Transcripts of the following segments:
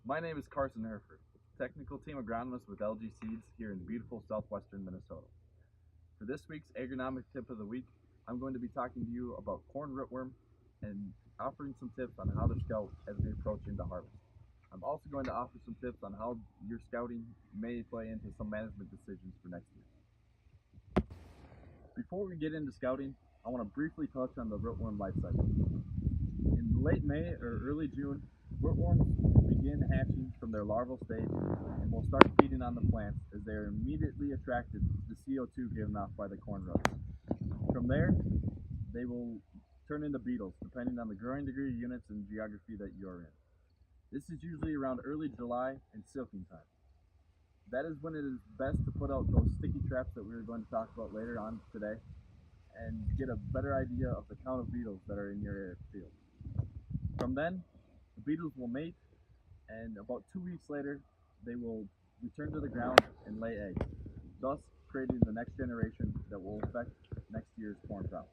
My name is Karson Herfurth, Technical Team Agronomist with LG Seeds here in beautiful southwestern Minnesota. For this week's Agronomic Tip of the Week, I'm going to be talking to you about corn rootworm and offering some tips on how to scout as we approach into harvest. I'm also going to offer some tips on how your scouting may play into some management decisions for next year. Before we get into scouting, I want to briefly touch on the rootworm life cycle. In late May or early June, rootworms begin hatching from their larval stage and will start feeding on the plants as they are immediately attracted to the CO2 given off by the corn roots. From there, they will turn into beetles depending on the growing degree, units, and geography that you are in. This is usually around early July and silking time. That is when it is best to put out those sticky traps that we are going to talk about later on today and get a better idea of the count of beetles that are in your field. From then, the beetles will mate, and about 2 weeks later, they will return to the ground and lay eggs, thus creating the next generation that will affect next year's corn crop.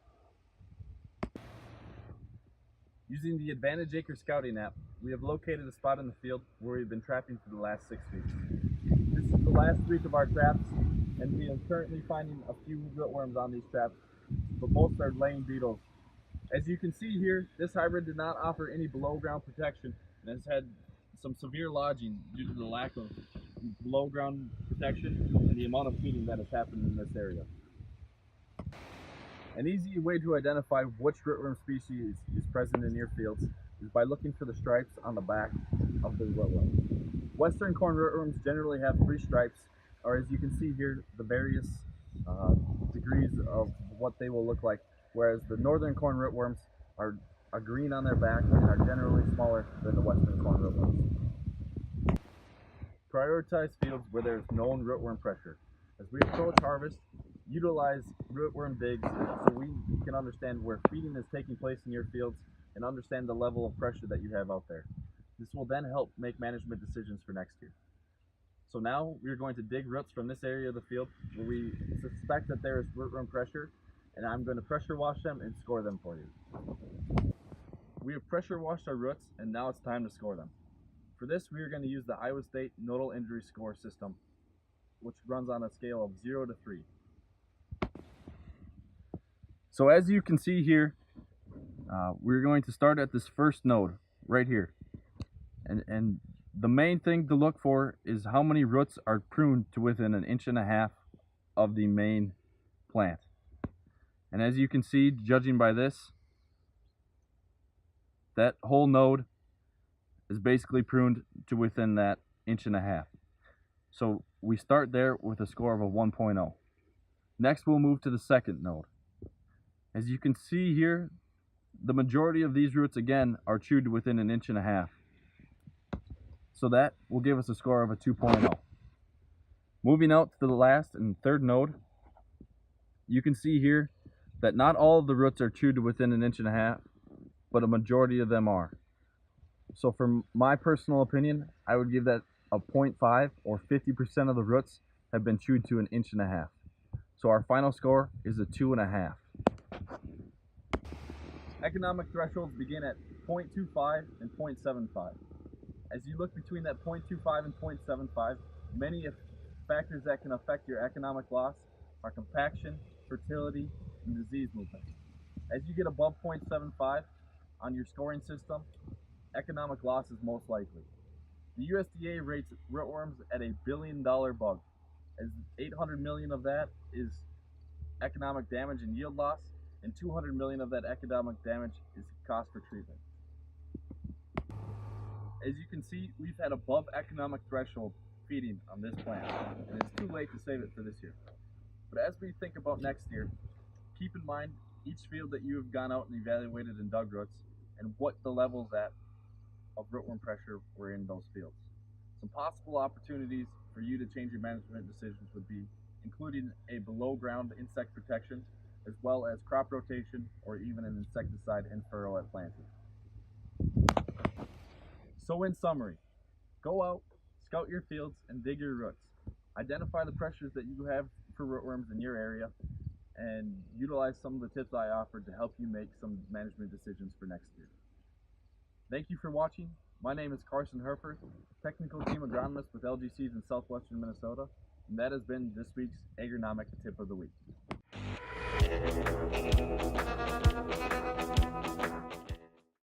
Using the Advantage Acre Scouting app, we have located a spot in the field where we've been trapping for the last 6 weeks. This is the last week of our traps, and we are currently finding a few rootworms on these traps, but most are laying beetles. As you can see here, this hybrid did not offer any below ground protection and has had some severe lodging due to the lack of below ground protection and the amount of feeding that has happened in this area. An easy way to identify which rootworm species is present in your fields is by looking for the stripes on the back of the rootworm. Western corn rootworms generally have 3 stripes, or as you can see here, the various degrees of what they will look like, whereas the northern corn rootworms are green on their back and are generally smaller than the western corn rootworms. Prioritize fields where there is known rootworm pressure. As we approach harvest, utilize rootworm digs so we can understand where feeding is taking place in your fields and understand the level of pressure that you have out there. This will then help make management decisions for next year. So now we're going to dig roots from this area of the field where we suspect that there is rootworm pressure, and I'm going to pressure wash them and score them for you. We have pressure washed our roots, and now it's time to score them. For this, we are going to use the Iowa State Nodal Injury Score system, which runs on a scale of 0 to 3. So as you can see here, we're going to start at this first node right here. And the main thing to look for is how many roots are pruned to within 1.5 inches of the main plant. And as you can see, judging by this, that whole node is basically pruned to within that 1.5 inches. So we start there with a score of a 1.0. Next, we'll move to the second node. As you can see here, the majority of these roots again are chewed to within 1.5 inches. So that will give us a score of a 2.0. Moving out to the last and third node, you can see here that not all of the roots are chewed to within 1.5 inches, but a majority of them are. So from my personal opinion, I would give that a 0.5, or 50% of the roots have been chewed to 1.5 inches. So our final score is a 2.5. Economic thresholds begin at 0.25 and 0.75. As you look between that 0.25 and 0.75, many factors that can affect your economic loss are compaction, fertility, and disease movement. As you get above 0.75 on your scoring system, economic loss is most likely. The USDA rates rootworms at $1 billion bug, as 800 million of that is economic damage and yield loss, and 200 million of that economic damage is cost for treatment. As you can see, we've had above economic threshold feeding on this plant, and it's too late to save it for this year. But as we think about next year, keep in mind each field that you have gone out and evaluated and dug roots, and what the levels of rootworm pressure were in those fields. Some possible opportunities for you to change your management decisions would be including a below ground insect protection, as well as crop rotation or even an insecticide and furrow at planting. So in summary, go out, scout your fields, and dig your roots. Identify the pressures that you have for rootworms in your area, and utilize some of the tips I offered to help you make some management decisions for next year. Thank you for watching, My name is Karson Herfurth, Technical Team Agronomist with LG Seeds in southwestern Minnesota, and that has been this week's Agronomic Tip of the Week.